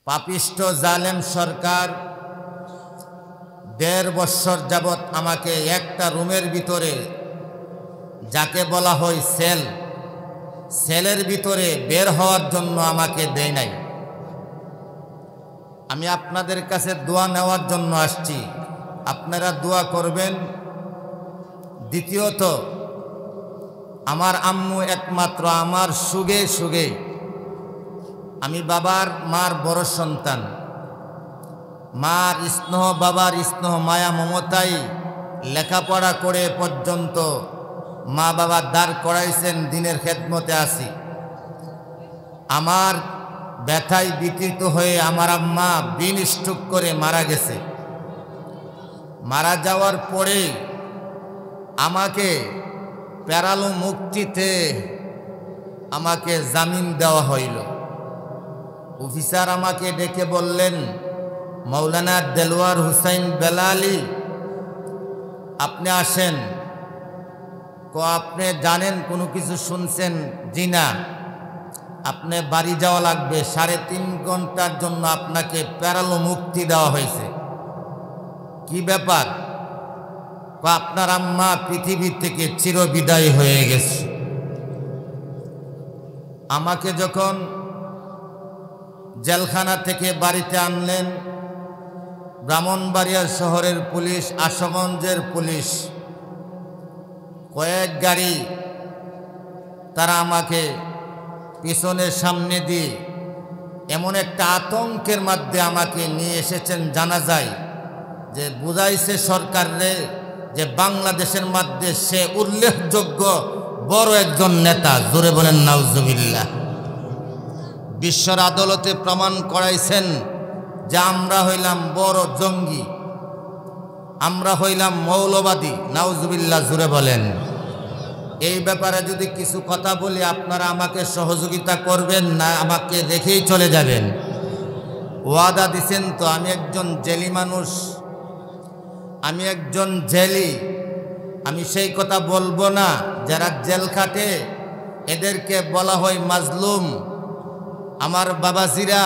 পাপিষ্ট জালেম সরকার ১.৫ বছর যাবৎ আমাকে একটা রুমের ভিতরে, যাকে বলা হয় সেলের ভিতরে বের হওয়ার জন্য আমাকে দেয় নাই। আমি আপনাদের কাছে দোয়া নেওয়ার জন্য আসছি, আপনারা দোয়া করবেন। দ্বিতীয়ত, আমার আম্মু একমাত্র আমার সুগে আমি মার বড় সন্তান। মার স্নেহ, বাবার স্নেহ, মায়া মমতাই লেখাপড়া করে পর্যন্ত মা বাবা দাঁড় করাইছেন, দিনের খেদমতে আসি। আমার ব্যথায় বিকৃত হয়ে আমার আম্মা বিন স্ট্রোক করে মারা গেছে। মারা যাওয়ার পরে আমাকে প্যারালো মুক্তিতে আমাকে জামিন দেওয়া হইল। অফিসার আমাকে ডেকে বললেন, মৌলানা দেলোয়ার হুসাইন বেলালি, আপনি আসেন। আপনি জানেন কোনো কিছু শুনছেন? জি না। আপনি বাড়ি যাওয়া লাগবে, ৩.৫ ঘন্টার জন্য আপনাকে প্যারালো মুক্তি দেওয়া হয়েছে। কি ব্যাপার? আপনার আম্মা পৃথিবী থেকে চিরবিদায় হয়ে গেছে। আমাকে যখন জেলখানা থেকে বাড়িতে আনলেন, ব্রাহ্মণবাড়িয়া শহরের পুলিশ, আশুগঞ্জের পুলিশ, কয়েক গাড়ি তারা আমাকে পিছনের সামনে দিয়ে এমন একটা আতঙ্কের মধ্যে আমাকে নিয়ে এসেছেন। জানা যায় যে বুঝাইছে সরকারে যে বাংলাদেশের মধ্যে সে উল্লেখযোগ্য বড় একজন নেতা। জোরে বলেন নাউজুবিল্লাহ। বিশ্বর আদালতে প্রমাণ করাইছেন যে আমরা হইলাম বড় জঙ্গি, আমরা হইলাম মৌলবাদী। নাউজুবিল্লাহ, জোরে বলেন। এই ব্যাপারে যদি কিছু কথা বলি, আপনারা আমাকে সহযোগিতা করবেন না আমাকে রেখেই চলে যাবেন? ওয়াদা দিছেন তো? আমি একজন জেলি মানুষ, আমি একজন জেলি। আমি সেই কথা বলবো না। যারা জেল খাটে এদেরকে বলা হয় মাজলুম। আমার বাবাজিরা,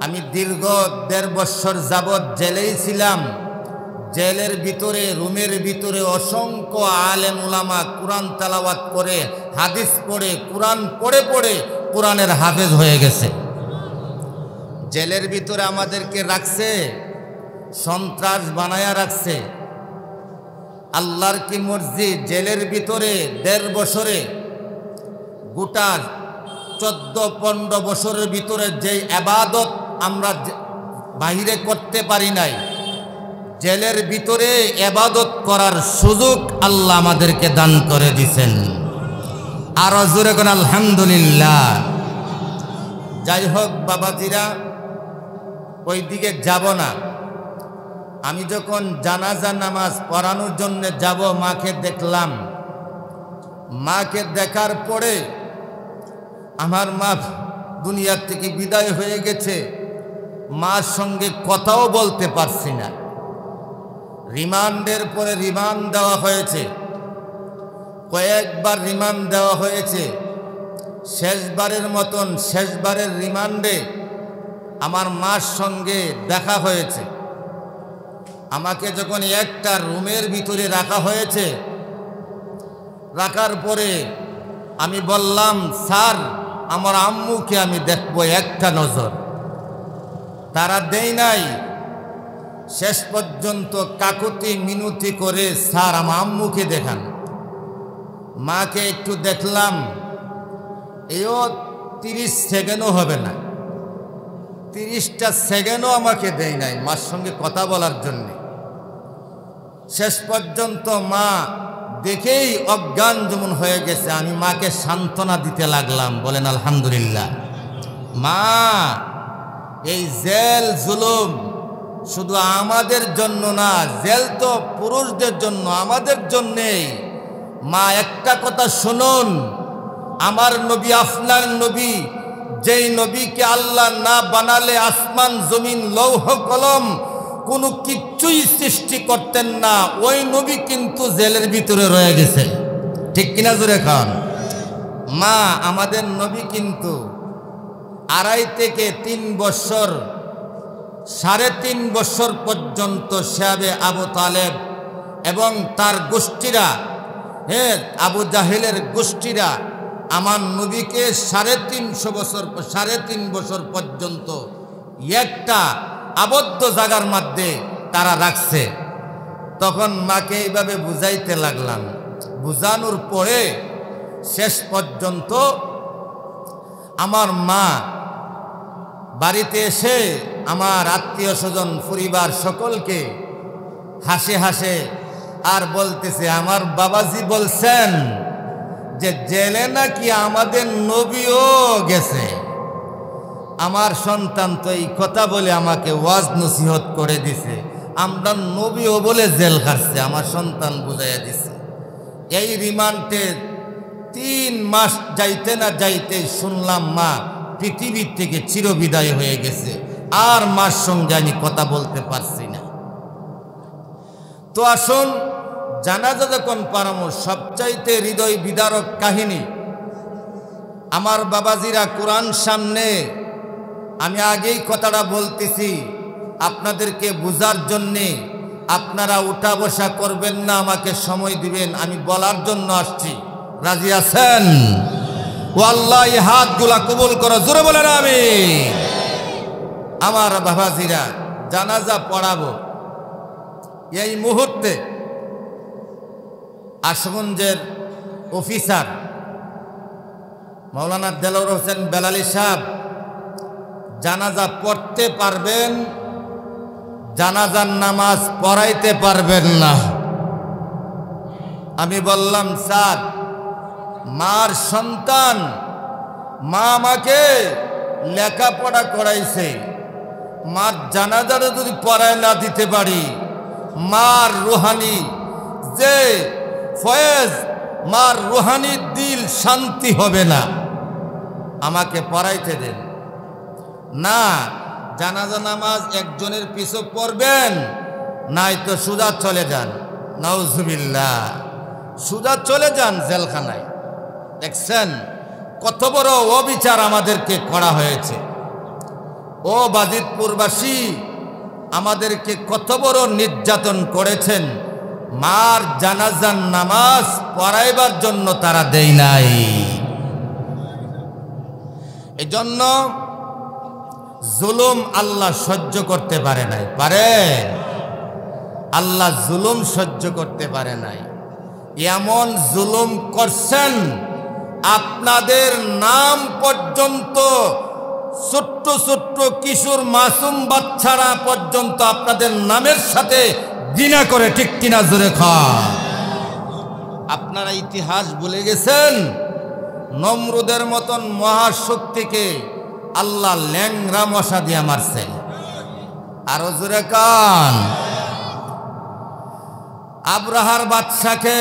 আমি দীর্ঘ ১.৫ বছর যাবৎ জেলেই ছিলাম। জেলের ভিতরে, রুমের ভিতরে অসংখ্য আলেম উলামা কোরআন তেলাওয়াত করে, হাদিস পড়ে, কোরআন পড়ে পড়ে কোরআনের হাফেজ হয়ে গেছে। জেলের ভিতরে আমাদেরকে রাখছে, সন্ত্রাস বানায়া রাখছে। আল্লাহর কি মর্জি, জেলের ভিতরে ১.৫ বছরে, গোটা ১৪-১৫ বছরের ভিতরে যেই ইবাদত আমরা বাহিরে করতে পারি নাই, জেলের ভিতরে ইবাদত করার সুযোগ আল্লাহ আমাদেরকে দান করে দিয়েছেন। আর জোরে কোন আলহামদুলিল্লাহ। যাই হোক বাবাজিরা, ওই দিকে যাব না। আমি যখন জানাজা নামাজ পড়ানোর জন্য যাব, মাকে দেখলাম। মাকে দেখার পরে আমার মা দুনিয়ার থেকে বিদায় হয়ে গেছে। মার সঙ্গে কথাও বলতে পারছি না। রিমান্ডের পরে রিমান্ড দেওয়া হয়েছে, কয়েকবার রিমান্ড দেওয়া হয়েছে। শেষবারের মতন, শেষবারের রিমান্ডে আমার মার সঙ্গে দেখা হয়েছে। আমাকে যখন একটা রুমের ভিতরে রাখা হয়েছে, রাখার পরে আমি বললাম, স্যার আমার আম্মুকে আমি দেখবো একটা নজর। তারা দেয় নাই। শেষ পর্যন্ত কাকুতি মিনতি করে, স্যার আমার আম্মুকে দেখান। মাকে একটু দেখলাম, এও 30 সেকেন্ডও হবে না, 30টা সেকেন্ডও আমাকে দেয় নাই মার সঙ্গে কথা বলার জন্য। শেষ পর্যন্ত মা দেখেই অজ্ঞান যেমন হয়ে গেছে। আমি মাকে সান্ত্বনা দিতে লাগলাম। বলেন আলহামদুলিল্লাহ। মা, এই জেল জুলুম শুধু আমাদের জন্য না, জেল তো পুরুষদের জন্য, আমাদের জন্যেই। মা একটা কথা শুনুন, আমার নবী, আপনার নবী, যেই নবীকে আল্লাহ না বানালে আসমান জমিন লৌহ কলম কোনো কিচ্ছুই সৃষ্টি করতেন না, ওই নবী কিন্তু জেলের ভিতরে রয়ে গেছে। ঠিক কিনা জোরে খান? মা, আমাদের নবী কিন্তু 2.5 থেকে 3 বছর 3.5 বছর পর্যন্ত সাহাবে আবু তালেব এবং তার গোষ্ঠীরা, আবু জাহেলের গোষ্ঠীরা আমার নবীকে 3.5 বছর পর্যন্ত একটা আবদ্ধ জায়গার মধ্যে তারা রাখছে। তখন মাকে এইভাবে বুঝাইতে লাগলাম। বুঝানোর পরে শেষ পর্যন্ত আমার মা বাড়িতে এসে আমার আত্মীয় স্বজন পরিবার সকলকে হাসে হাসে আর বলতেছে, আমার বাবাজি বলছেন যে জেলে নাকি আমাদের নবীও গেছে। আমার সন্তান তো এই কথা বলে আমাকে ওয়াজ নসিহত করে দিছে, আমরা নবীও বলে জেল খাটছে। আমার সন্তান বুঝাইয়া দিছে। এই রিমান্ডে 3 মাস যাইতে না যাইতে শুনলাম মা পৃথিবীর থেকে চিরবিদায় হয়ে গেছে, আর মার সঙ্গে আমি কথা বলতে পারছি না। তো আসুন, জানাজা যখন পড়াবো, সবচাইতে হৃদয় বিদারক কাহিনী আমার বাবাজিরা কোরআন সামনে, আমি আগেই কথাটা বলতেছি আপনাদেরকে বোঝার জন্যে। আপনারা উঠা বসা করবেন না, আমাকে সময় দিবেন, আমি বলার জন্য আসছি। রাজি আছেন? ও আল্লাহ, এই হাতগুলা কবুল করো, জোরে বলেন আমিন। আমার বাবাজিরা, জানাজা পড়াবো এই মুহূর্তে আশুগঞ্জের অফিসার মাওলানা দেলোয়ার হোসেন বেলালী সাহেব জানাজা পড়তে পারবেন, জানাজার নামাজ পড়াইতে পারবেন না। আমি বললাম, স্যার, মার সন্তান, মা আমাকে লেখাপড়া করাইছে, মার জানাজাটা যদি পড়ায় না দিতে পারি, মার রুহানি যে ফয়েজ, মার রুহানি দিল শান্তি হবে না, আমাকে পড়াইতে দেন না। জানাজা নামাজ একজনের পিছু পড়বেন, নাই তো সুজা চলে যান। নাউজুবিল্লাহ, সুজা চলে যান জেলখানায়। দেখছেন কত বড় অবিচার আমাদেরকে করা হয়েছে। ও বাজিতপুরবাসী, আমাদেরকে কত বড় নির্যাতন করেছেন। মার জানাজার নামাজ পড়াইবার জন্য তারা দেয় নাই। এজন্য জুলুম আল্লাহ সহ্য করতে পারে নাই। পারে? আল্লাহ জুলুম সহ্য করতে পারে নাই। এমন জুলুম করছেন, আপনাদের নাম পর্যন্ত, ছোট্ট ছোট্ট কিশোর মাসুম বাচ্চারা পর্যন্ত আপনাদের নামের সাথে জিনা করে। ঠিক কিনা জোরে খান। আপনারা ইতিহাস ভুলে গেছেন। নমরুদের মতন মহাশক্তিকে আল্লাহ ল্যাংরা মশা দিয়া মারছেন। আরো জোরে কান। আব্রাহার বাদশাকে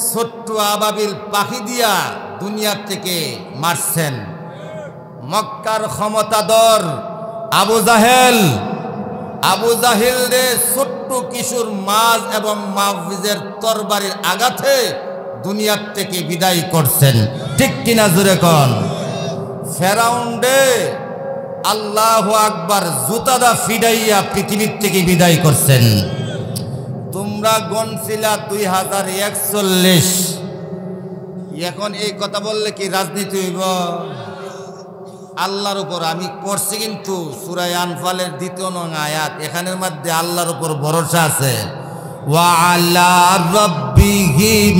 ছোট্ট আবাবিল পাখি দিয়া দুনিয়ার থেকে মারছেন। মক্কার ক্ষমতাধর আবু জাহেল রে ছোট্ট কিশোর মাছ এবং মাহফিজের তরবারির আঘাতে দুনিয়ার থেকে বিদায় করছেন। ঠিক কিনা জোরে কন। ফেরাউন রে আল্লাহু আকবার জুতাদা ফিডাইয়া পৃথিবীর থেকে বিদায় করছেন। তোমরা গণছিলা 2041। এখন এই কথা বললে কি রাজনীতি হইব? আল্লাহর উপর আমি পড়ছি, কিন্তু সূরা আনফালের 2 নং আয়াত, এখানের মধ্যে আল্লাহর উপর ভরসা আছে। ওয়া আলা রাব্বিহিম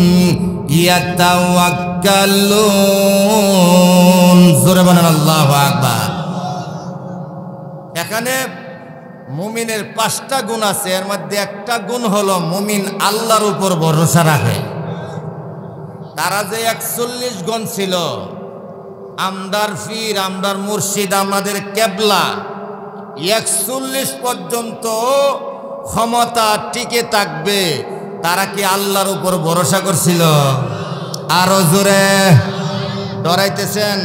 ইয়াতাওয়াক্কালুন। জোরে বলেন আল্লাহু আকবার। এখানে মুমিনের 5টা গুণ আছে, এর মধ্যে একটা গুণ হলো মুমিন আল্লাহর উপর ভরসা রাখে। তারা যে 41 গণ ছিল, আমদার পীর, আমদার মুর্শিদ, আমাদের কেবলা, 41 পর্যন্ত ক্ষমতা টিকে থাকবে। তারা কি আল্লাহর উপর ভরসা করছিল? আরো জোরে। ডরাইতেছেন?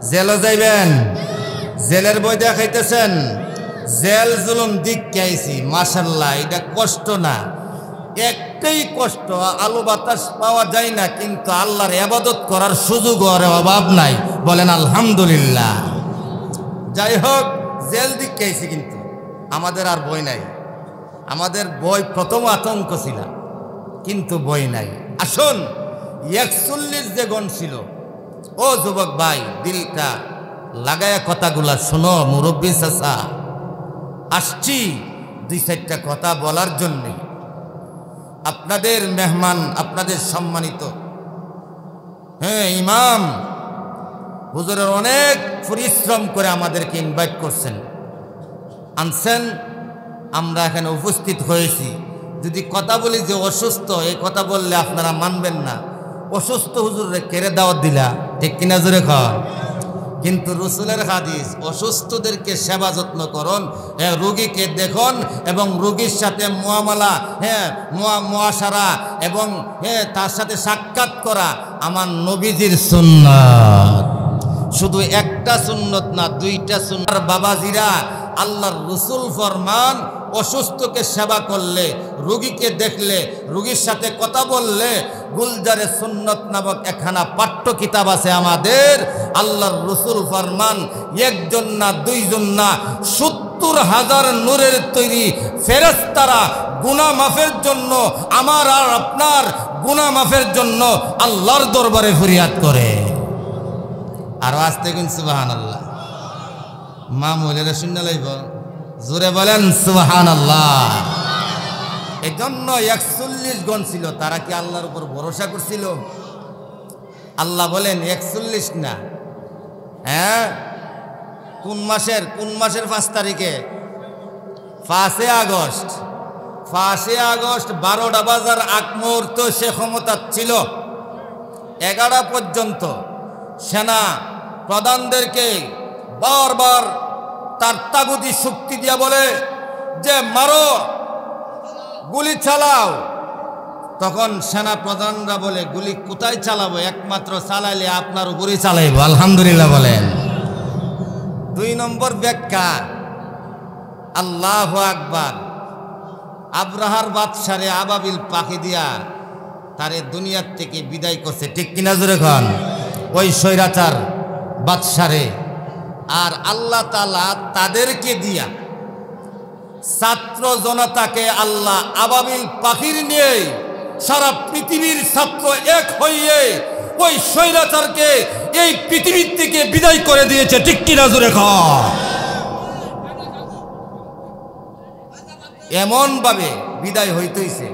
জেলে যাইবেন? জেলের বই দেখাইতেছেন? জেল জুলুম দিক খাইছি, মাশাল্লাহ, এটা কষ্ট না, একটাই কষ্ট, আলো বাতাস পাওয়া যায় না, কিন্তু আল্লাহর ইবাদত করার সুযোগ আর অভাব নাই। বলেন আলহামদুলিল্লাহ। যাই হোক, জেল দিক খেয়েছি, কিন্তু আমাদের আর বই নাই। আমাদের বই প্রথম আতঙ্ক ছিল, কিন্তু বই নাই। আসুন, 41 যে গণ ছিল, ও যুবক ভাই, দিলটা লাগায়া কথাগুলা শোনো। মুরব্বী চাচা, আসছি 2-4টা কথা বলার জন্যে। আপনাদের মেহমান, আপনাদের সম্মানিত ইমাম হুজুরের অনেক পরিশ্রম করে আমাদেরকে ইনভাইট করছেন, আনছেন, আমরা এখানে উপস্থিত হয়েছি। যদি কথা বলি যে অসুস্থ, এই কথা বললে আপনারা মানবেন না। অসুস্থ হুজুরে কেড়ে দাওয়াত দিলা, ঠিক কিনা জোরে খান। কিন্তু রসুলের হাদিস, অসুস্থদেরকে সেবা যত্ন করুন, রোগীকে দেখুন এবং রোগীর সাথে মুআমালা, মুআশারা এবং তার সাথে সাক্ষাৎ করা আমার নবীজির সুন্নাত। শুধু একটা সুন্নত না, 2টা সুন্নাত। বাবাজিরা, আল্লাহর রসুল ফরমান, অসুস্থকে সেবা করলে, রোগীকে দেখলে, রোগীর সাথে কথা বললে, গুলজারে সুন্নত নামক একখানা পাঠ্য কিতাব আছে আমাদের। আল্লাহর রসুল ফরমান, 1জন না 2জন না, 70,000 নূরের তৈরি ফেরেশতারা গুনাহ মাফের জন্য, আমার আর আপনার গুনাহ মাফের জন্য আল্লাহর দরবারে ফরিয়াদ করে। আর আসতে কিন্তু সুবহানাল্লাহ। মা মহিলারা শুনে লাইব, জোরে বলেন সুবহানাল্লাহ। এই জন্য 41 গণ ছিল, তারা কি আল্লাহর উপর ভরসা করছিল? আল্লাহ বলেন 41 না। কোন মাসের 5 তারিখে? 5 আগস্ট। 5 আগস্ট 12টা বাজার আগ মুহূর্ত সে ক্ষমতা ছিল। 11টা পর্যন্ত সেনা প্রধানদেরকে বারবার তার তাগুতি শক্তি দিয়া বলে যে মারো, গুলি চালাও। তখন সেনা প্রধানরা বলে, গুলি কোথায় চালাবো? একমাত্র চালাইলে আপনার উপরেই চালাইব। আলহামদুলিল্লাহ বলেন। 2 নম্বর ব্যাখ্যা, আল্লাহু আকবার। আব্রাহার বাদশারে আবাবিল পাখি দিয়া তারে দুনিয়ার থেকে বিদায় করছে, ঠিক কিনা জোরে খান? ওই স্বৈরাচার বাদশারে। আর আল্লাহ তাআলা তাদেরকে দিয়া ছাত্র জনতাকে আল্লাহ আবাবিল পাখির নিয়ে সারা পৃথিবীর ছাত্র এক হইয়ে ওই স্বৈরাচারকে এই পৃথিবীর থেকে বিদায় করে দিয়েছে, ঠিক কিনা জোরে খান? এমন ভাবে বিদায় হইতেছে।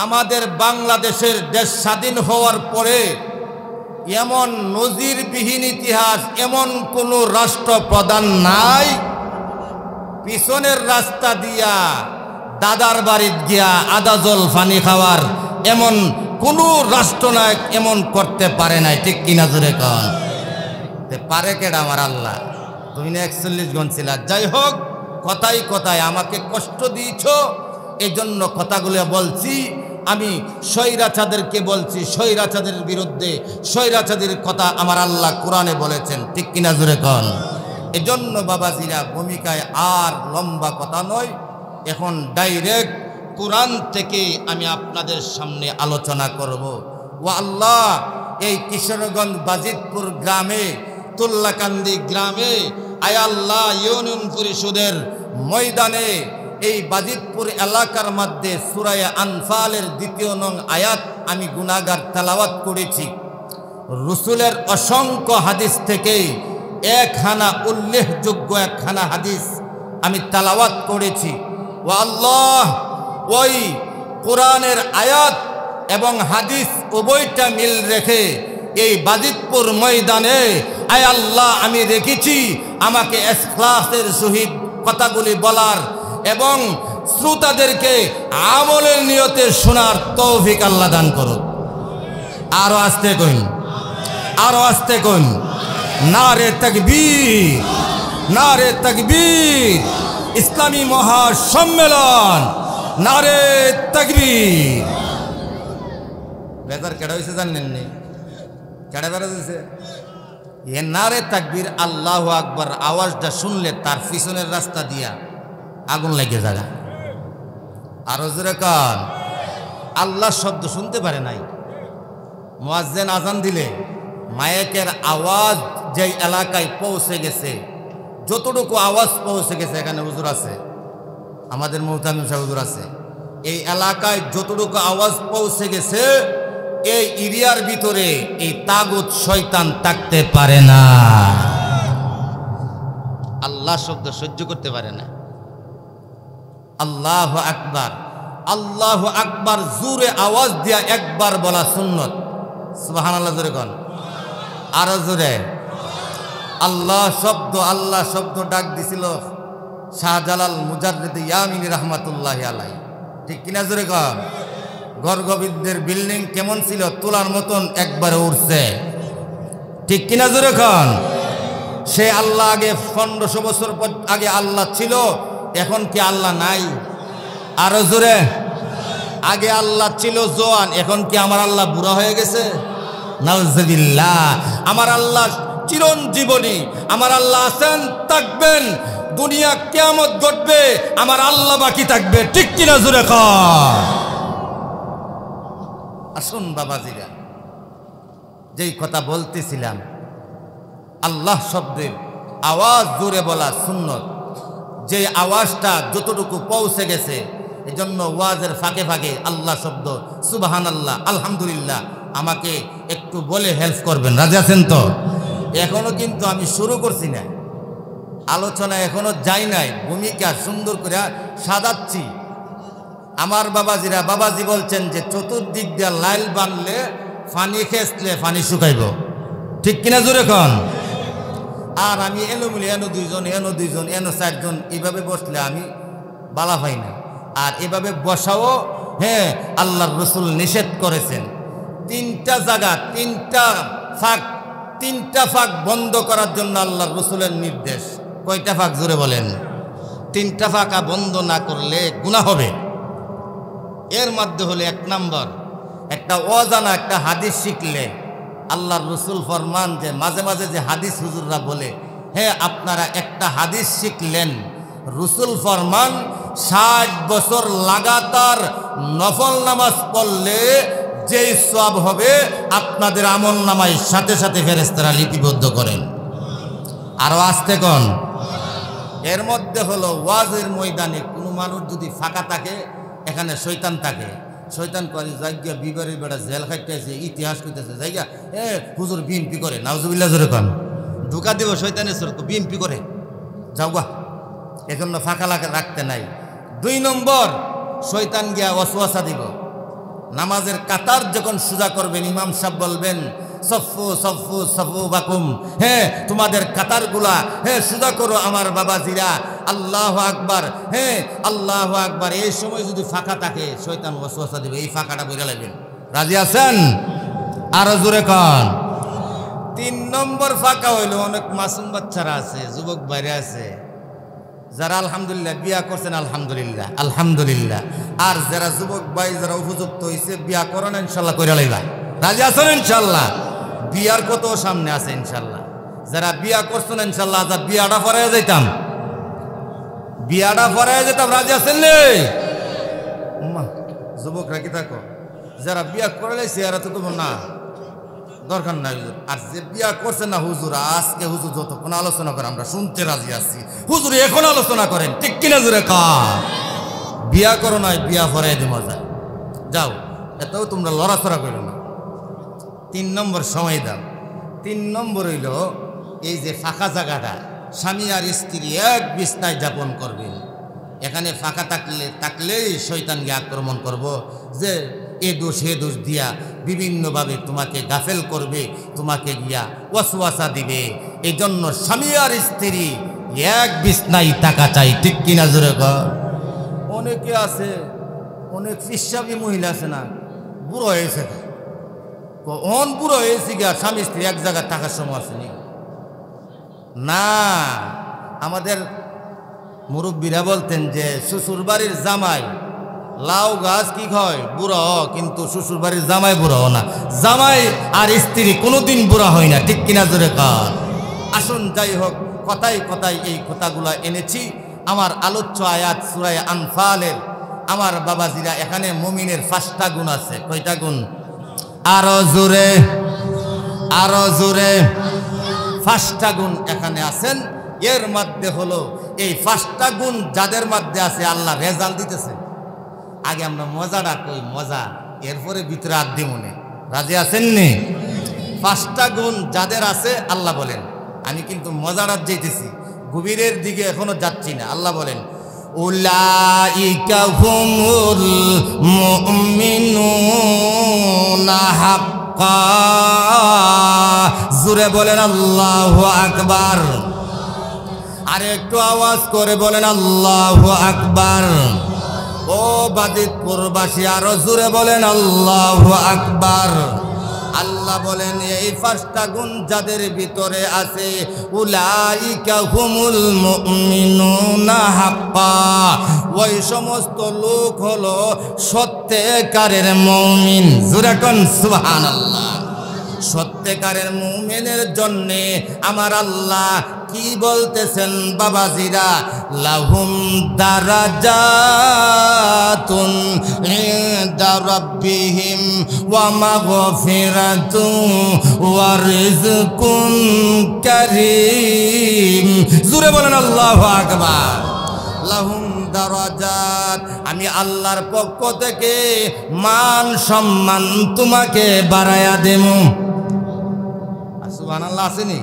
আমাদের বাংলাদেশের দেশ স্বাধীন হওয়ার পরে এমন নজিরবিহীন ইতিহাস, এমন কোন রাষ্ট্রপ্রধান নাই পিছনের রাস্তা দিয়া দাদার বাড়িতে গিয়া আদা জল পানি খাওয়ার এমন কোন রাষ্ট্রনায়ক এমন করতে পারে নাই, ঠিক কিনা জোরে কন? পারে কেডা? আমার আল্লাহ। তুমি না 41 জন ছিলা। যাই হোক, কথাই কথায় আমাকে কষ্ট দিয়েছ, এই জন্য কথাগুলো বলছি। আমি স্বৈরাচারদেরকে বলছি, স্বৈরাচারদের বিরুদ্ধে স্বৈরাচারদের কথা আমার আল্লাহ কোরআনে বলেছেন, ঠিক কিনা জোরে কন? এজন্য বাবাজিরা, ভূমিকায় আর লম্বা কথা নয়, এখন ডাইরেক্ট কোরআন থেকে আমি আপনাদের সামনে আলোচনা করব। ও আল্লাহ, এই কিশোরগঞ্জ বাজিতপুর গ্রামে, তুল্লাকান্দি গ্রামে, আয় আল্লাহ, ইউনিয়ন পরিষদের ময়দানে, এই বাজিতপুর এলাকার মধ্যে সূরা আনফালের 2 নং আয়াত আমি গুনাহগার তেলাওয়াত করেছি। রসুলের অসংখ্য হাদিস থেকে একখানা উল্লেখযোগ্য একখানা হাদিস আমি তেলাওয়াত করেছি। ও আল্লাহ, ওই কোরআনের আয়াত এবং হাদিস উভয়টা মিল রেখে এই বাজিতপুর ময়দানে আয় আল্লাহ আমি রেখেছি। আমাকে ইখলাসের সহিত কথাগুলি বলার এবং শ্রোতাদেরকে আমলের নিয়তে শোনার তৌফিক আল্লাহ দান করুন। আরো আস্তে কইন, আরো আস্তে কইন। নারে তাকবীর, নারে তাকবীর। ইসলামী মহাসম্মেলন, নারে তাকবীর। বেজার কেডা হয়েছে জানেন নি? কেডা বেড়া দিয়েছে? এ নারে তাকবীর, আল্লাহু আকবার আওয়াজটা শুনলে তার পিছনের রাস্তা দিয়া আগুন লাগে জায়গা। আরো জোরে কান। আল্লাহ শব্দ শুনতে পারে নাই। মুয়াজ্জিন আজান দিলে মাইকের আওয়াজ যেই এলাকায় পৌঁছে গেছে, যতটুকু আওয়াজ পৌঁছে গেছে, এখানে হুজুর আছে, আমাদের মুহতামিম সাহেব হুজুর আছে, এই এলাকায় যতটুকু আওয়াজ পৌঁছে গেছে, এই এরিয়ার ভিতরে এই তাগুত শয়তান থাকতে পারে না। আল্লাহ শব্দ সহ্য করতে পারে না। আল্লাহু আকবার, আল্লাহু আকবার জোরে আওয়াজ দিয়া একবার বলা সুন্নত। সুবহানাল্লাহ জোরে কোন, আরো জোরে। আল্লাহ শব্দ ডাক দিছিল শাহজালাল মুজাদ্দিদ ইয়ামিনী রহমাতুল্লাহি আলাইহি, ঠিক কিনা জোরে কোন? গর্গবিদ্যের বিল্ডিং কেমন ছিল? তোলার মতন একবারে উঠছে, ঠিক কিনা জোরে কোন? সে আল্লাহ আগে 1500 বছর আগে আল্লাহ ছিল, এখন কি আল্লাহ নাই? আরো জোরে। আগে আল্লাহ ছিল জওয়ান, এখন কি আমার আল্লাহ বুড়া হয়ে গেছে? নাউজুবিল্লাহ। আমার আল্লাহ চিরঞ্জীবনী, আমার আল্লাহ আছেন, থাকবেন, দুনিয়া কিয়ামত ঘটবে, আমার আল্লাহ বাকি থাকবে, ঠিক কিনা জোরে কর। আসুন বাবাজিরা, যেই কথা বলতেছিলাম, আল্লাহ শব্দের আওয়াজ জোরে বলা সুন্নত। যে আওয়াজটা যতটুকু পৌঁছে গেছে, এজন্য ওয়াজের ফাঁকে ফাঁকে আল্লাহ শব্দ, সুবহানাল্লাহ, আলহামদুলিল্লাহ আমাকে একটু বলে হেল্প করবেন, রাজি আছেন তো? এখনো কিন্তু আমি শুরু করছি না, আলোচনা এখনো যাই নাই, ভূমিকা সুন্দর করে সাজাচ্ছি। আমার বাবাজিরা, বাবাজি বলছেন যে চতুর্দিক দিয়ে লাইল বানলে পানি খেসলে পানি শুকাইব, ঠিক কিনা জোরে কোন? আর আমি এলোমিলি, এনো দুইজন, এনো চারজন, এইভাবে বসলে আমি বালা পাই না। আর এভাবে বসাও, হ্যাঁ, আল্লাহর রসুল নিষেধ করেছেন। তিনটা জায়গা, তিনটা ফাঁক বন্ধ করার জন্য আল্লাহর রসুলের নির্দেশ। কয়টা ফাঁক জোরে বলেন? তিনটা ফাঁকা বন্ধ না করলে গুনাহ হবে। এর মধ্যে হলে 1 নম্বর, একটা অজানা একটা হাদিস শিখলে আল্লাহর রসুল ফরমান যে মাঝে মাঝে যে হাদিস হুজুররা বলে, হ্যাঁ আপনারা একটা হাদিস শিখলেন, রসুল ফরমান 60 বছর লাগাতার নফল নামাজ পড়লে যেই সওয়াব হবে আপনাদের আমল নামায় সাথে সাথে ফেরেশতারা লিপিবদ্ধ করেন। আরো আসতে কোন। এর মধ্যে হলো ওয়াজের ময়দানে কোনো মানুষ যদি ফাঁকা থাকে, এখানে শয়তান থাকে, শয়তান করে জায়গা বিবারের বেড়া জেল খাইতেছে, ইতিহাস কইতেছে, জায়গা হুজুর বিএমপি করে, নাউজুবিল্লাহ জোরে কোন। ধোকা দেব শয়তানের সরক, বিএমপি করে যাও গা, এজন্য ফাঁকা রাখতে নাই। 2 নম্বর, শয়তান গিয়া ওয়াসওয়াসা দিব। নামাজের কাতার যখন সোজা করবেন, ইমাম সাহেব বলবেন সফু সফু সফু বাকুম, হ্যাঁ তোমাদের কাতারগুলা হ্যাঁ সোজা করো আমার বাবাজিরা, আল্লাহু আকবার, হ্যাঁ আল্লাহু আকবার। এই সময় যদি ফাঁকা থাকে শয়তান ওয়াসওয়াসা দিবে, এই ফাঁকাটা বইরা লাগবেন, রাজি আছেন? আরো জোরে কোন। 3 নম্বর ফাঁকা হইলো, অনেক মাসুম বাচ্চারা আছে, যুবক বাইরে আছে, যারা আলহামদুলিল্লাহ বিয়া করছেন, আলহামদুলিল্লাহ আলহামদুলিল্লাহ। আর যারা যুবক ভাই যারা উপযুক্ত হয়েছে বিয়া করেন, ইনশাল্লাহ করে লাইবা, রাজি আছেন ইনশাল্লাহ? বিয়ার কত সামনে আছে ইনশাল্লাহ। যারা বিয়া করছেন ইনশাল্লাহ, যা বিয়াটা পড়ায় যাইতাম, বিয়াটা পড়ায় যেতাম, রাজি আছেন রে যুবকরা? কি থাকো যারা বিয়া করে লাইছে এরা তো তোমার না দরকার নাই। আর যে বিয়া করছে না হুজুর, আজকে হুজুর যতক্ষণ আলোচনা করে আমরা শুনতে রাজি আছি, হুজুর এখন আলোচনা করেন, ঠিক কিনা জোরে কা? বিয়া করো নাই, বিয়া ভরাই দি মজা, যাও, এটাও তোমরা লড়াচড়া করো না। 3 নম্বর সময় দাও। 3 নম্বর হইল এই যে ফাঁকা জায়গাটা, স্বামী আর স্ত্রী এক বিছনায় যাপন করবেন। এখানে ফাঁকা থাকলেই শয়তান গিয়ে আক্রমণ করব, যে এ দোষ হে দোষ দিয়া বিভিন্নভাবে তোমাকে গাফেল করবে, তোমাকে গিয়া ওয়াসওয়াসা দিবে। এই জন্য স্বামী আর স্ত্রী এক বিছনায় থাকা চাই, ঠিক কিনা জোরে কর। অনেকে আছে, অনেক ফিসাবি মহিলা আছে না, বুড়ো হয়েছে, বুড়ো হয়েছে গিয়া স্বামী স্ত্রী এক জায়গায় থাকার সময় আসেনি না। আমাদের মুরব্বীরা বলতেন যে শ্বশুর বাড়ির জামাই লাউ গাছ কি হয়, বুড়ো, কিন্তু শ্বশুর বাড়ির জামাই বুড়ো না, জামাই আর স্ত্রী কোনোদিন বুড়া হয় না, ঠিক কিনা জোরে কার। আসুন যাই হোক, কথায় কথায় এই কথাগুলা এনেছি। আমার আলোচ্য আয়াত সূরা আনফালের। আমার বাবাজিরা, এখানে মুমিনের 5টা গুণ আছে। কয়টা গুণ? আরো জোরে, আরো জোরে। 5টা গুণ এখানে আছেন। এর মধ্যে হলো এই 5টা গুণ যাদের মধ্যে আছে আল্লাহ রেজাল্ট দিতেছে। আগে আমরা মজাটা কই, মজা, এরপরে ভিতরে আদ্যি মনে। রাজি আছেন নি? 5টা গুণ যাদের আছে আল্লাহ বলেন, আমি কিন্তু মজাটা যেতেছি, গভীরের দিকে এখনো যাচ্ছি না। আল্লাহ বলেন উলাইকা হুমুল মুমিনুনা হাক্কা। জোরে বলেন আল্লাহু আকবার। আরে একটু আওয়াজ করে বলেন আল্লাহু আকবার। ও বাজিতপুরবাসী আরো জোরে বলেন আল্লাহু আকবার। আল্লাহ বলেন এই 5টা গুণ যাদের ভিতরে আছে উলাইকা হুমুল মুমিনুনা হাক্কা, ওই সমস্ত লোক হলো সত্যিকারের মুমিন। জোরে কোন সুবহানাল্লাহ। সত্যিকারের মুমিনের জন্যে আমার আল্লাহ কি বলতেছেন বাবাজিরা? লাহুম দারাজাতুন ইনদা রাব্বিহিম ওয়া মাগফিরাতুন ওয়া রিজকুন কারীম। জোরে বলেন আল্লাহু আকবার। লাহুম দারাজাত, আমি আল্লাহর পক্ষ থেকে মান সম্মান তোমাকে বাড়ায়া দেবো। সুবহানাল্লাহ আসেনি?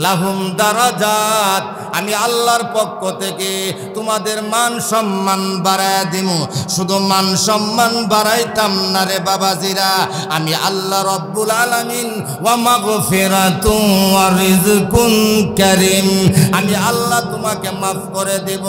লাহুম দারাজাত, আমি আল্লাহর পক্ষ থেকে তোমাদের মান সম্মান বাড়ায় দিব। শুধু মান সম্মান বাড়াইতাম না রে বাবাজিরা, আমি আল্লাহ রব্বুল আলামিন ওয়া মাগফিরাতুন ওয়া রিজকুন কারীম, আমি আল্লাহ তোমাকে মাফ করে দেব।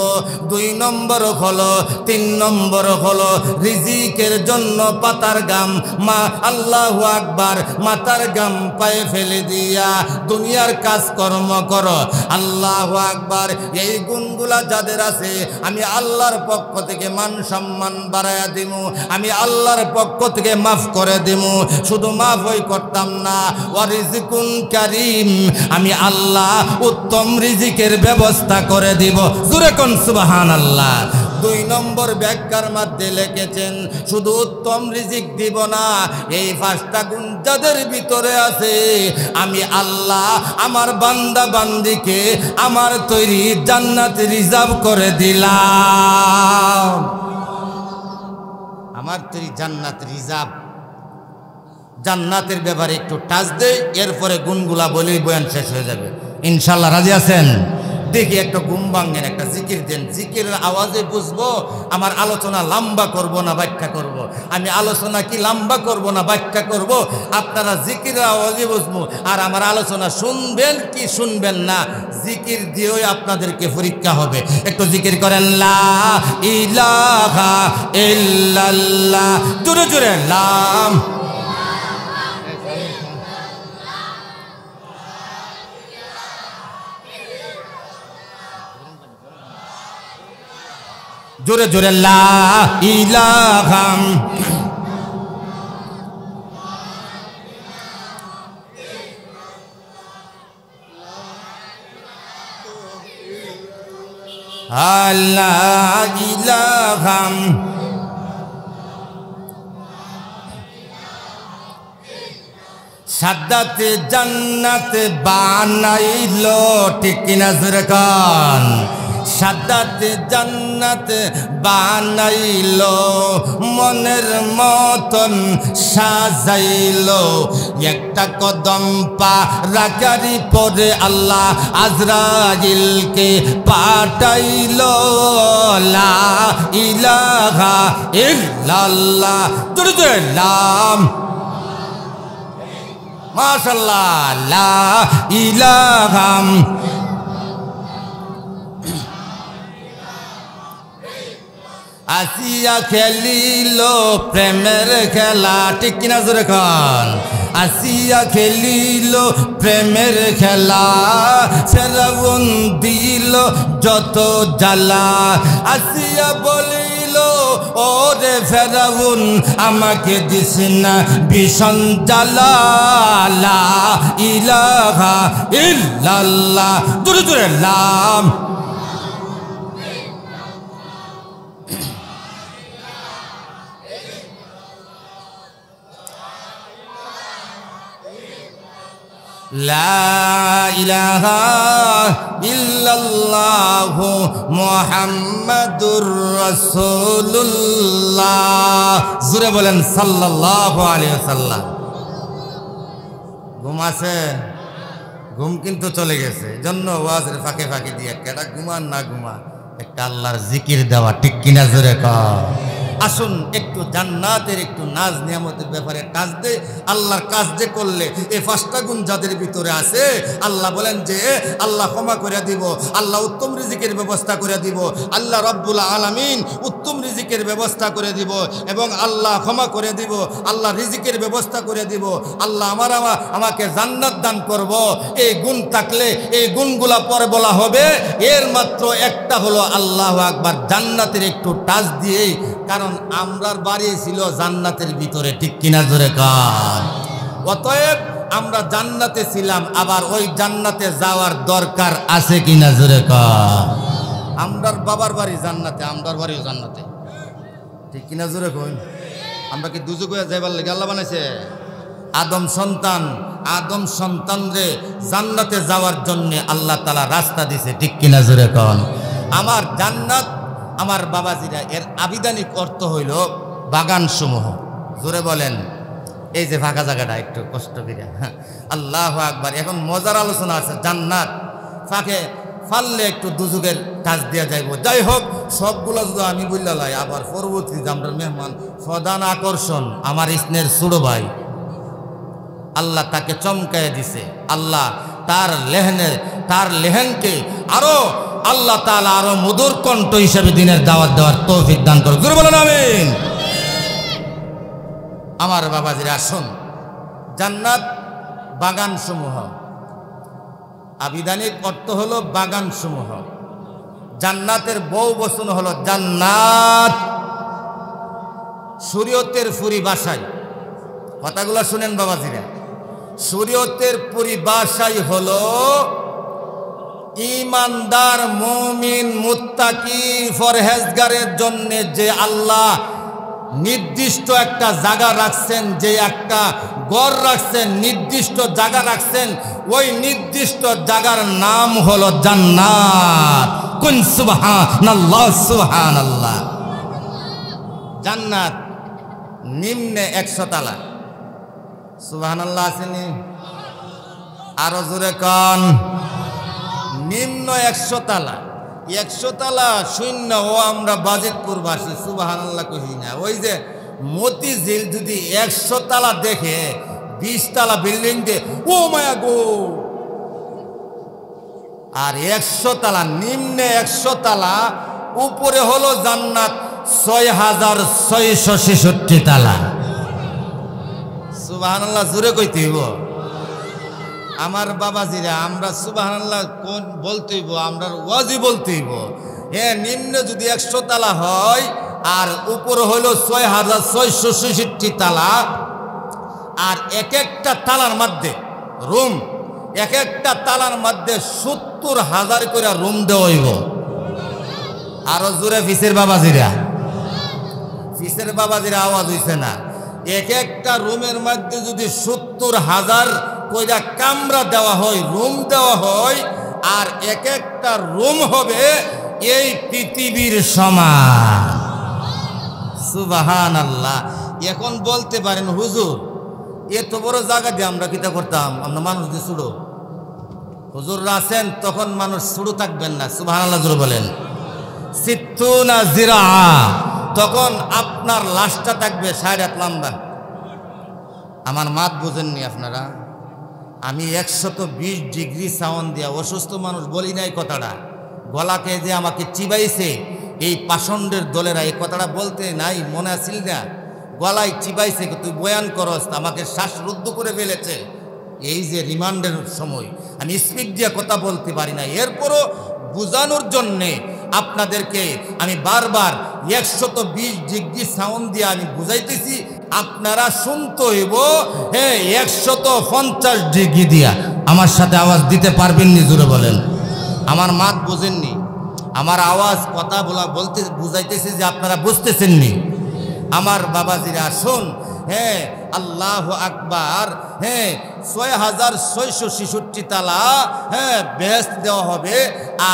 2 নম্বর হলো, 3 নম্বর হলো রিজিকের জন্য পাতার গাম, মা আল্লাহু আকবার, মাথার গাম পায়ে ফেলে দিয়া দুনিয়ার কাজ কর্ম করো। আল্লাহু আকবার। এই গুণগুলা যাদের আছে আমি আল্লাহর পক্ষ থেকে মান সম্মান বাড়ায়া দিব, আমি আল্লাহর পক্ষ থেকে মাফ করে দিব। শুধু মাফই করতাম না, ওয়া রিজকুন কারীম, আমি আল্লাহ উত্তম রিজিকের ব্যবস্থা করে দিব। জোরে কোন সুবহানাল্লাহ। 2 নম্বর ব্যাখ্যার মধ্যে লিখেছেন শুধু উত্তম রিজিক দিব না, এই 5টা গুণ যাদের ভিতরে আছে আমি আল্লাহ আমার বান্দা বান্দিকে আমার তৈরি জান্নাত রিজার্ভ করে দিলাম। আমার তৈরি জান্নাত রিজার্ভ। জান্নাতের ব্যাপারে একটু টাচ দেই, এরপরে গুণগুলা বলেই বয়ান শেষ হয়ে যাবে ইনশাআল্লাহ। রাজি আছেন? দেখি একটা ঘুম ভাঙেন, একটা জিকির দেন, জিকিরের আওয়াজে বুঝবো আমার আলোচনা লম্বা করব না ব্যাখ্যা করব। আমি আলোচনা কি লম্বা করব না ব্যাখ্যা করব, আপনারা জিকিরের আওয়াজে বুঝবো। আর আমার আলোচনা শুনবেন কি শুনবেন না, জিকির দিয়েই আপনাদেরকে পরীক্ষা হবে। একটু জিকির করেন লা ইলাহা ইল্লাল্লাহ। জোরে জোরে লাম। জোরে জোরে লা ইলাহা। লা ইলাহা সাদ্দাতে জান্নাত বানাইলো, ঠিক কিনা জোরে কান। সাদ্দাতে জান্নাত বানাইলো, মনের মতন সাজাইলো। একটা কদম পা রাখারি পরে আল্লাহ আজরাইলকে পাঠাইলো। লা ইলাহা ইল্লাল্লাহ। জোরে জোরে লাম। মাশাআল্লাহ। লা ইলাহা। আসিয়া খেলিল প্রেমের খেলা, ঠিক কিনা জোরে খান। আসিয়া খেলিল প্রেমের খেলা, ফেরাউন দিল যত জ্বালা। আসিয়া বলিল ওরে ফেরাউন আমাকে দিস না ভীষণ জ্বালা। লা ইলাহা ইল্লাল্লাহ। জোরে জোরে লাম। লা ইলাহা ইল্লাল্লাহু মুহাম্মাদুর রাসূলুল্লাহ। জোরে বলেন সাল্লাল্লাহু আলাইহি ওয়াসাল্লাম। ঘুম আছে? ঘুম কিন্তু চলে গেছে, এজন্য ওয়াজের ফাঁকে ফাঁকে দিয়ে কেডা ঘুমান না ঘুমা একটা আল্লাহর জিকির দেওয়া, ঠিক কিনা জোরে কর। আসুন একটু জান্নাতের একটু নাজ নিয়ামতের ব্যাপারে কাজ দে। আল্লাহর কাজ যে করলে এই 5টা গুণ যাদের ভিতরে আছে, আল্লাহ বলেন যে আল্লাহ ক্ষমা করে দিব, আল্লাহ উত্তম রিজিকের ব্যবস্থা করে দিব, আল্লাহ রব্বুল আলামিন উত্তম রিজিকের ব্যবস্থা করে দিব, এবং আল্লাহ ক্ষমা করে দিব, আল্লাহ রিজিকের ব্যবস্থা করে দিব, আল্লাহ আমাকে জান্নাত দান করব। এই গুণ থাকলে এই গুণগুলা পরে বলা হবে। এর মাত্র একটা হলো আল্লাহু আকবার, জান্নাতের একটু টাচ দিয়েই, কারণ আমরার বাড়ি ছিল জান্নাতের ভিতরে, ঠিক কিনা জোরে কার। অতএব আমরা জান্নাতে ছিলাম, আবার ওই জান্নাতে যাওয়ার দরকার আছে কিনা জোরে কার। আমরার বাবার বাড়ি জান্নাতে, আমরার বাড়িও জান্নাতে, ঠিক কিনা জোরে কই। আমরা কি দুজক হয়ে যাইবার লেগে আল্লাহ বানাইছে? আদম সন্তানরে জান্নাতে যাওয়ার জন্য আল্লাহ তাআলা রাস্তা দিছে, ঠিক কিনা জোরে কন। আমার জান্নাত, আমার বাবাজিরা, এর আবিধানিক অর্থ হইল বাগান সমূহ। জোরে বলেন। এই যে ফাঁকা জায়গাটা একটু কষ্ট করে, আল্লাহু আকবার। এখন মজার আলোচনা আছে, জান্নাত ফাঁকে ফাললে একটু দুজুগের কাজ দেওয়া যাইব। যাই হোক, সবগুলো যদি আমি বললাই, আবার পরবর্তী আমরা মেহমান প্রধান আকর্ষণ আমার ইসনের ছোট ভাই, আল্লাহ তাকে চমকায় দিছে। আল্লাহ তার লেহেনকে আরো আল্লাহ তাআলা আরো মধুর কণ্ঠ হিসেবে দিনের দাওয়াত দেওয়ার তৌফিক দান করুন। জোরে বলেন আমিন। আমার বাবাজিরা আসুন, জান্নাত বাগান সমূহ, আবিধানিক অর্থ হলো বাগান সমূহ। জান্নাতের বহু বচন হলো জান্নাত। শরীয়তের পরিভাষায়, কথাগুলো শুনেন বাবাজিরা, শরীয়তের পরিভাষাই হলো ইমানদার মুমিন মুত্তাকি ফরহেজগারের জন্য যে আল্লাহ নির্দিষ্ট একটা জায়গা রাখছেন, যে একটা ঘর রাখছেন, নির্দিষ্ট জায়গা রাখছেন, ওই নির্দিষ্ট জায়গার নাম হলো জান্নাত। কুন সুবহানাল্লাহ, সুবহানাল্লাহ। জান্নাত নিম্নে 100 তালা। সুবহানাল্লাহ আসেনি? আরো জোরে কন। নিম্ন 100 তালা। 100 তালা শূন্য ও আমরা বাজিতপুর বাসী, সুবহানাল্লাহ কহি না। ওই যে মতিঝিল যদি 100 তালা দেখে 20 তালা বিল্ডিং দে, ও মায়া গো। আর 100 তালা, নিম্নে 100 তালা, উপরে হলো জান্নাত 6666 তালা। সুবহানাল্লাহ জোরে কইতে হইব। আমার বাবাজিরা, আমরা সুবহানাল্লাহ কোন বলতে হইব, আমরা ওয়াজি বলতে হইব। হ্যাঁ, নিম্নে যদি 100 তালা হয় আর উপরে হইল 6666 তালা, আর এক একটা তালার মধ্যে রুম, এক একটা তালার মধ্যে 70,000 করে রুম দেওয়া হইব। আরো জোরে ফিসের বাবাজিরা, ফিসের বাবাজিরা আওয়াজ হইছে না। এক একটা রুমের মধ্যে যদি 70,000 কইরা কামরা দেওয়া হয়, রুম দেওয়া হয়, আর এক একটা রুম হবে এই পৃথিবীর সমান। সুবহানাল্লাহ। এখন বলতে পারেন হুজুর, এত বড় জায়গা দিয়ে আমরা কিতা করতাম? আমরা মানুষ দিয়ে ছুড়ো, হুজুররা আছেন তখন মানুষ ছুড়ো থাকবেন না। সুবহানাল্লাহ জোরে বলেন। সিত্তুনা জিরা, তখন আপনার লাশটা থাকবে 6 হাত লম্বা। আমার মাত বুঝেননি আপনারা? আমি 120 ডিগ্রি সাউন্ড দিয়া অসুস্থ মানুষ বলি নাই কথাটা। গলাকে যে আমাকে চিবাইছে এই পাষণ্ডের দলেরা, এই কথাটা বলতে নাই, মনে আসিল না? গলায় চিবাইছে, তুই বয়ান করস, আমাকে শ্বাসরুদ্ধ করে ফেলেছে। এই যে রিমান্ডের সময় আমি স্পিড দিয়ে কথা বলতে পারি না, এরপরও বুঝানোর জন্যে আপনাদেরকে আমি বারবার 120 ডিগ্রি সাউন্ড দিয়ে আমি বুঝাইতেছি। আপনারা শুনতে হইব হ্যাঁ 150 ডিগ্রি দিয়া। আমার সাথে আওয়াজ দিতে পারবেন নি? জোরে বলেন। আমার মাত বোঝেননি? আমার আওয়াজ কথা বলতে বুঝাইতেছি যে আপনারা বুঝতেছেননি। আমার বাবাজিরা শুন, হ্যাঁ আল্লাহু আকবার। হ্যাঁ 6666 তালা, হ্যাঁ, বেহেশত দেওয়া হবে।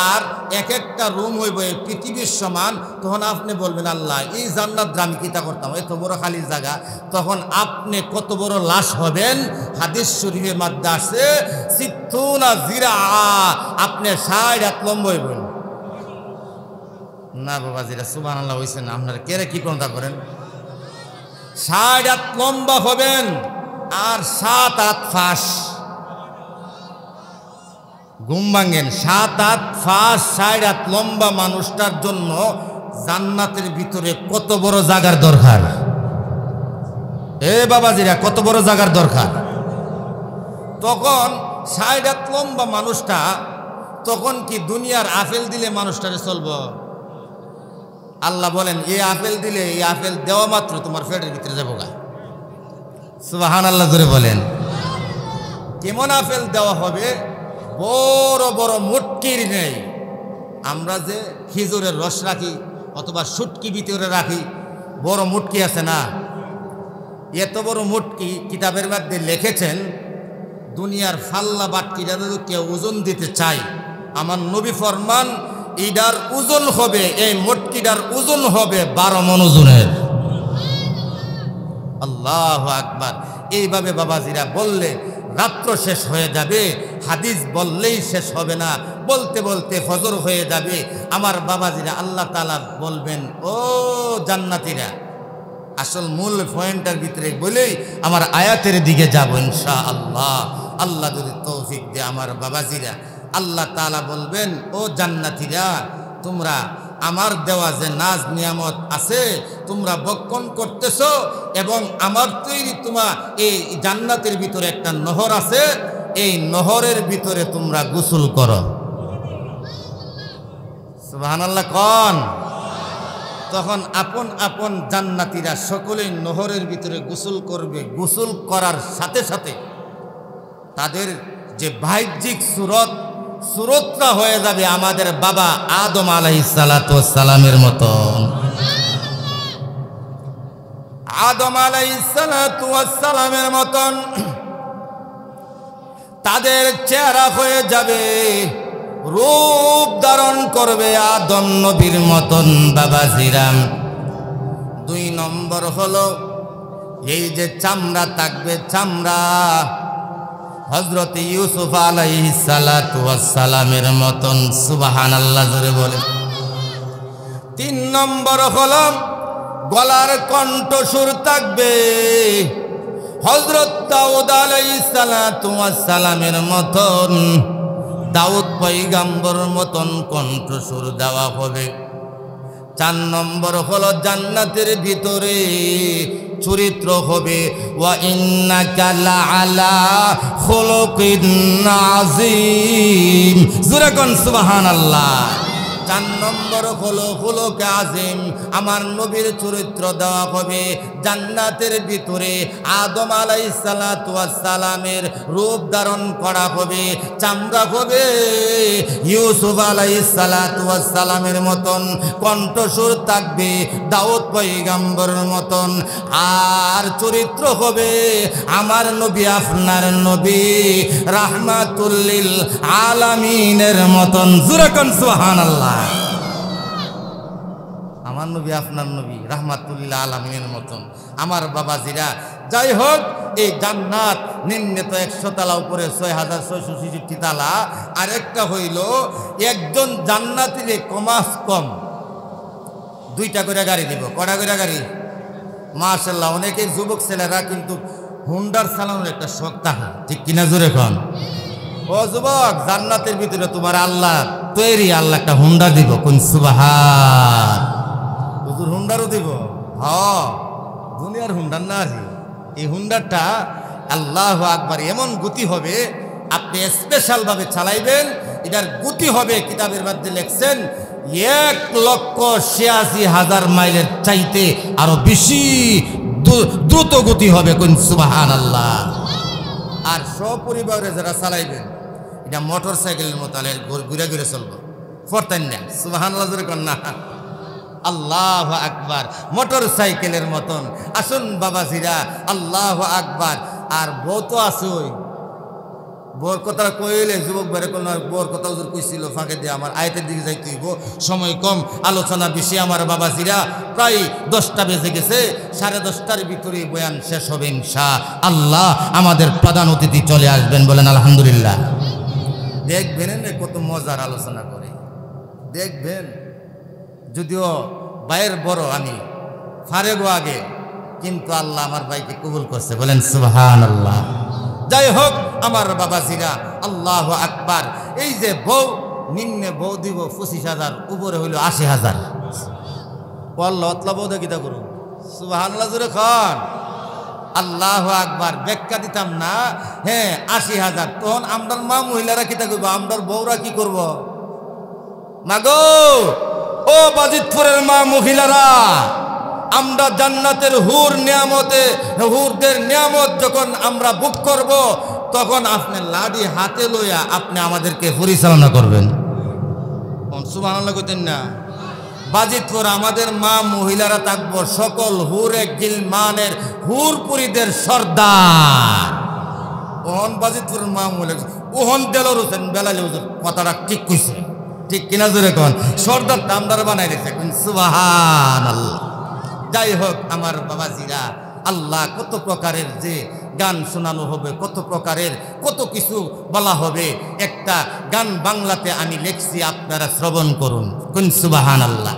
আর এক একটা রুম হইব পৃথিবীর সমান। তখন আপনি বলবেন, আল্লাহ, এই জান্নাত আমি কিতা করতাম, এত বড় খালি জায়গা। তখন আপনি কত বড় লাশ হবেন। হাদিস শরীফের মধ্যে আছে, সিত্তুনা জিরা, আপনি 60 হাত লম্বা হইবেন। না বাবাজিরা, সুবহানাল্লাহ হইছে না? আপনারা কেরে কি কোনটা করেন? 60 হাত লম্বা হবেন আর 7 হাত ফাঁস। ঘুম ভাঙেন, 7 হাত ফাঁস 60 হাত লম্বা মানুষটার জন্য জান্নাতের ভিতরে কত বড় জায়গার দরকার। এ বাবাজিরা, কত বড় জায়গার দরকার। তখন 60 হাত লম্বা মানুষটা, তখন কি দুনিয়ার আপেল দিলে মানুষটারে চলব? আল্লাহ বলেন, এই আপেল দিলে, এই আপেল দেওয়া মাত্র তোমার পেটের ভিতরে যাবো গা। সুবহানাল্লাহ জোরে বলেন। কেমন আপেল দেওয়া হবে? বড় বড় মুটকির নেই। আমরা যে খেজুরের রস রাখি অথবা শুটকি ভিতরে রাখি, বড় মুটকি আছে না, এত বড় মুটকি। কিতাবের মধ্যে লিখেছেন, দুনিয়ার ফাল্লা বাটকিটা যদি কেউ ওজন দিতে চায়, আমার নবী ফরমান, ইডার ওজন হবে, এই মুটকিটার ওজন হবে 12 মণ ওজনের। আল্লাহু আকবার। এইভাবে বাবাজিরা বললে রাত্র শেষ হয়ে যাবে, হাদিস বললেই শেষ হবে না, বলতে বলতে ফজর হয়ে যাবে। আমার বাবাজিরা, আল্লাহ তাআলা বলবেন, ও জান্নাতীরা, আসল মূল পয়েন্টের ভিতরে বলেই আমার আয়াতের দিকে যাব ইনশাআল্লাহ, আল্লাহ যদি তৌফিক দেয়। আমার বাবাজিরা, আল্লাহ তাআলা বলবেন, ও জান্নাতীরা, তোমরা আমার দেওয়া যে নাজ নিয়ামত আছে তোমরা ভক্ষণ করতেছো, এবং আমার তৈরি তোমার এই জান্নাতের ভিতরে একটা নহর আছে, এই নহরের ভিতরে তোমরা গোসল করো। সুবহানাল্লাহ কোন? তখন আপন আপন জান্নাতীরা সকলেই নহরের ভিতরে গোসল করবে। গোসল করার সাথে সাথে তাদের যে বাহ্যিক সুরতটা হয়ে যাবে আমাদের বাবা আদম আলাইহিস সালাতু ওয়াস সালামের মতন। আদম আলাইহিস সালাতু ওয়াস সালামের মতন তাদের চেহারা হয়ে যাবে, রূপ ধারণ করবে আদম নবীর মতন। বাবাজিরাম, 2 নম্বর হলো এই যে চামড়া থাকবে, চামড়া হযরত ইউসুফ আলাইহিস সালাতু ওয়াস সালামের মতন। সুবহানাল্লাহ জোরে বলে। 3 নম্বর হলো গলার কণ্ঠস্বর থাকবে হযরত দাউদ আলাইহিস সালাতু ওয়াস সালামের মতন, দাউদ পয়গম্বরের মতন কণ্ঠস্বর দেওয়া হবে। 4 নম্বর হলো জান্নাতের ভিতরে চরিত্র হবে, ওয়া ইন্নাকা লাআলা খুলুকিন আযীম। জোরে কোন সুবহানাল্লাহ। 4 নম্বর হলো খুলুক আযীম, আমার নবীর চরিত্র দেওয়া হবে জান্নাতের ভিতরে। আদম আলাইহিস সালাতু ওয়াস সালামের রূপ ধারণ করা হবে, চামড়া হবে ইউসুফ আলাইহিস সালাতু ওয়াস সালামের মতন, কণ্ঠস্বর থাকবে দাউদ পয়গম্বরের মতন, আর চরিত্র হবে আমার নবী, আপনার নবী রাহমাতুল লিল আলামিনের মতন। জোরে কোন সুবহানাল্লাহ। আমার নবী, আপনার নবী রাহমাতুল লিল আলামিনের মতন। আমার বাবাজিরা, যাই হোক, এই জান্নাত নিম্নত 100 তালা, উপরে 6666 তালা। আরেকটা হইল, একজন জান্নাতীরে কমাস কম 2টা করে গাড়ি দিব। কটা করে গাড়ি? মাশাআল্লাহ। অনেকেই যুবক ছেলেরা কিন্তু হুন্ডার চালানোর একটা শখ থাকে, ঠিক কিনা জোরে কোন? ও যুবক, জান্নাতের ভিতরে তোমার আল্লাহ তৈরি, আল্লাহ একটা হুন্ডা দিব। কোন সুবহান। হুজুর হুন্ডারও দিব? হ্যাঁ, দুনিয়ার হুন্ডার না, এই হুন্ডারটা আল্লাহু আকবার এমন গতি হবে, আপনি স্পেশাল ভাবে চালাইবেন। এটার গতি হবে, কিতাবের মধ্যে লিখছেন 1,86,000 মাইলের চাইতে আরো বেশি দ্রুত গতি হবে। কোন সুবহানাল্লাহ। আর সপরিবারে যারা চালাইবেন, এটা মোটর সাইকেলের মতো ঘুরে ঘুরে চলবো, ফরতেন না। সুবহানাল্লাহ জোরে কোন না। আল্লাহু আকবার। মোটর সাইকেলের মতন। আসুন বাবাজিরা, আল্লাহু আকবার। আর বউ তো আছে, ওই বোর কথা কইলে যুবক বেড়ে কোন বোর কথা হুজুর কইছিল ফাঁকে দিয়ে আমার আয়াতের দিকে যাইতে হইব, সময় কম, আলোচনা বেশি। আমার বাবাজিরা প্রায় 10টা বেজে গেছে, 10:30টার ভিতরে বয়ান শেষ হবে ইনশাআল্লাহ। আমাদের প্রধান অতিথি চলে আসবেন, বলেন আলহামদুলিল্লাহ। দেখবেন কত মজার আলোচনা করে, দেখবেন। যদিও ভাইয়ের বড় আমি ফারেগো আগে, কিন্তু আল্লাহ আমার ভাইকে কবুল করছে, বলেন সুবহানাল্লাহ। যাই হোক আমার বাবাজিরা, আল্লাহু আকবার। এই যে বউ, নিম্নে বউ দিব 25,000, উপরে হইল 80,000। বউ দেখিতা করুন, সুবহানাল্লাহ জোরে খান, আল্লাহু আকবার। ব্যাখ্যা দিতাম না, হ্যাঁ 80,000। তখন আমরার মা মহিলারা কিতা করবো, আমরার বউরা কি করব? মাগো ও বাজিতপুরের মা মহিলারা, আমরা জান্নাতের হুর নিয়ামতে, হুরদের নিয়ামত যখন আমরা বুক করব, তখন আপনি লাডি হাতে লইয়া আপনি আমাদেরকে পরিচালনা করবেন। সুবহানাল্লাহ কইতেন না? বাজিতপুর আমাদের মা মহিলারা থাকবো সকল হুরে গিলমানের হুরপুরীদের সর্দার। ওহন বাজিতপুরের মা মহিলা, ওহন দেলোর হোসেন বেলালি হুজুর কথাটা ঠিক কইছে, ঠিক কিনা জোরে কোন? সর্দার দামদার বানাই দিয়েছে, সুবহানাল্লাহ। যাই হোক আমার বাবাজিরা, আল্লাহ কত প্রকারের যে গান শোনানো হবে, কত প্রকারের কত কিছু বলা হবে। একটা গান বাংলাতে আমি লিখছি, আপনারা শ্রবণ করুন, কোন সুবহানাল্লাহ।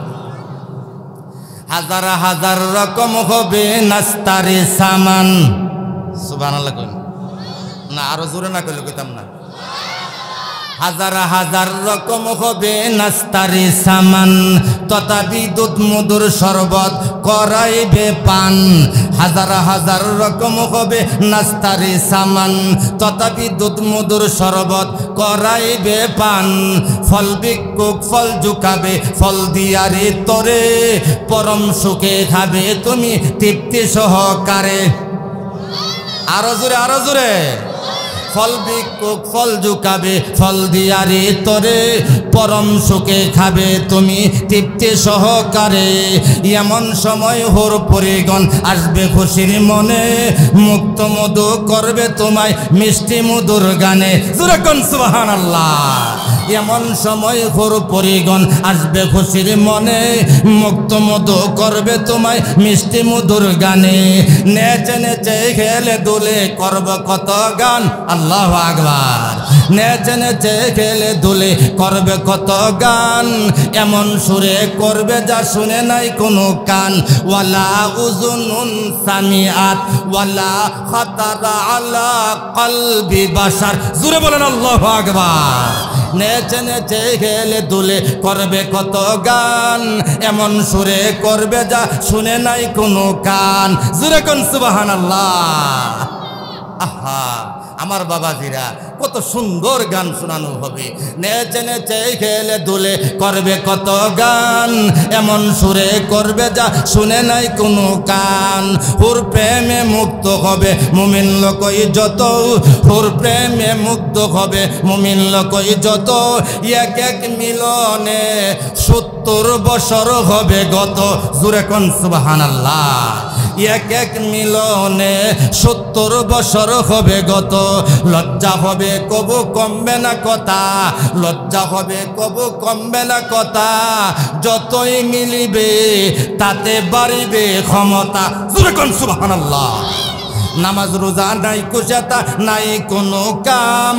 হাজার হাজার রকম হবে নাস্তারে সামান, সুবহানাল্লাহ কোন না, আরো জোরে না করলে কইতাম না। হাজার হাজার রকম হবে নাস্তারে সামান, তথাপি দুধ মধুর শরবত করাইবে পান। হাজার হাজার রকম হবে নাস্তারে সামান, তথাপি দুধ মধুর শরবত করাইবে পান। ফল ভিক্ষুক ফল ঝুকাবে, ফল দিয়ারে তোরে, পরম সুখে খাবে তুমি তৃপ্তি সহকারে। আরো জোরে, আরো জোরে। ফল ভিক্ষুক ফল ঝুকাবে, ফল দিয়ারে তোরে, পরম সুখে খাবে তুমি তৃপ্তি সহকারে। এমন সময় হোর পরিগণ আসবে খুশির মনে, মুক্ত মধু করবে তোমায় মিষ্টি মধুর গানে, জোরে কোন সুবহানাল্লাহ। এমন সময় হোর পরিগণ আসবে খুশির মনে, মুক্ত মধু করবে তোমায় মিষ্টি মধুর গানে। নেচে নেচে খেলে দুলে করব কত গান, আল্লাহু আকবার। নেচে নেচে খেলে দুলে করবে কত গান, এমন সুরে করবে যা শুনে নাই কোনো কান। ওয়ালা উযুনুন সামিআত ওয়ালা খাতারা আলা কলবি বাশার, জোরে বলেন আল্লাহু আকবার। নেচে নেচে খেলে দুলে করবে কত গান, এমন সুরে করবে যা শুনে নাই কোনো কান, জোরে কোন সুবহানাল্লাহ। আহা আমার বাবাজিরা, কত সুন্দর গান শোনানো হবে। নেচে নেচে খেলে দুলে করবে কত গান, এমন সুরে করবে যা শুনে নাই কোনো কান। হুর প্রেমে মুক্ত হবে মুমিন লোকই যত, হুর প্রেমে মুক্ত হবে মুমিন লোকই যত। এক এক মিলনে 70 বছর হবে গত, জোরে কোন সুবহানাল্লাহ। এক এক মিলনে 70 বছর হবে গত। লজ্জা হবে কবু কমবে না কথা, লজ্জা হবে কবু কমবে না কথা। যতই মিলিবে তাতে বাড়িবে ক্ষমতা, জোরে কোন সুবহানাল্লাহ। নামাজ রোজা নাই কুশাতা নাই কোনো কাম,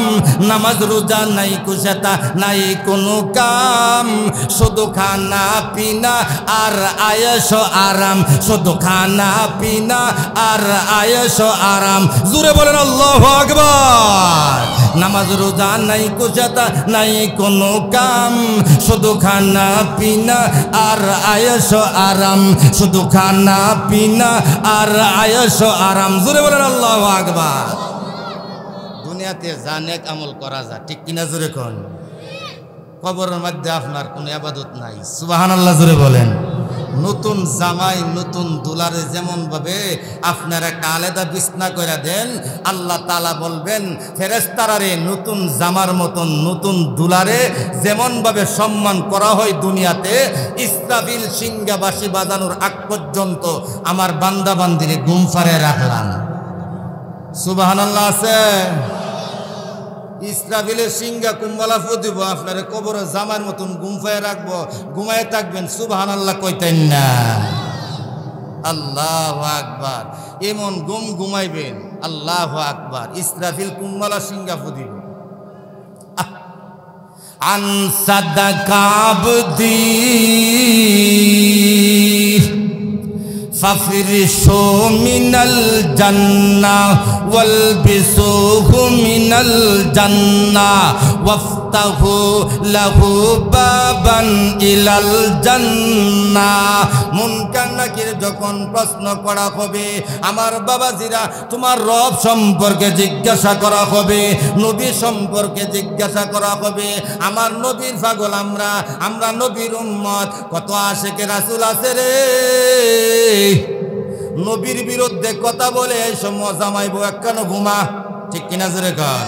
নামাজ রোজা নাই কুশাতা নাই কোনো কাম। শুধু খানা পিনা আর আয়েশ আরাম, শুধু খানা পিনা আর আয়েশ আরাম, জোরে বলেন আল্লাহু আকবার। নামাজ রোজা নাই কুশাতা নাই কোনো কাম, শুধু খানা পিনা আর আয়েশ আরাম, শুধু খানা পিনা আর আয়েশ আরাম, জোরে বলেন আল্লাহু আকবার। দুনিয়াতে যা নেক আমল করা যায়, ঠিক কিনা জোরে কোন? কবরের মধ্যে আপনার কোনো ইবাদত নাই, সুবহানাল্লাহ জোরে বলেন। নতুন জামাই নতুন দুলারে যেমন ভাবে আপনারা একটা আলাদা বিছনা করে দেন, আল্লাহ তাআলা বলবেন ফেরেশতারে নতুন জামার মতন নতুন দুলারে যেমন ভাবে সম্মান করা হয় দুনিয়াতে, ইসরাফিল সিংহাবাসী বাজানোর আগ পর্যন্ত আমার বান্দা বান্দিরে ঘুম ফারে রাখলাম। সুবহানাল্লাহ আছে। ইসরাফিলের সিংহা কুম্বালা ফুদিব, আপনার কবরে জামার মতন গুমফায় রাখবো, ঘুমায় থাকবেন, সুবহানাল্লাহ কইতেন না? আল্লাহু আকবার। এমন ঘুমাইবেন, আল্লাহু আকবার। ইসরাফিল কুম্বালা সিংহা ফুদিব। আন সাদাকা আবদি ফাফরিশু মিনাল জান্নাহ ওয়ালবিসুহু মিনাল জান্নাহ ওয়াফতাহু লাহু বাবান ইলাল জান্নাহ। মুনকার নাকির যখন প্রশ্ন করা হবে, আমার বাবাজিরা তোমার রব সম্পর্কে জিজ্ঞাসা করা হবে, নবী সম্পর্কে জিজ্ঞাসা করা হবে। আমার নবীর পাগল আমরা নবীর উম্মত। কত আশিকে রাসূল আছে রে, নবীর বিরুদ্ধে কথা বলে এই সময় জামাইবো একখানো ঘুমা, ঠিক কিনা জোরে কর।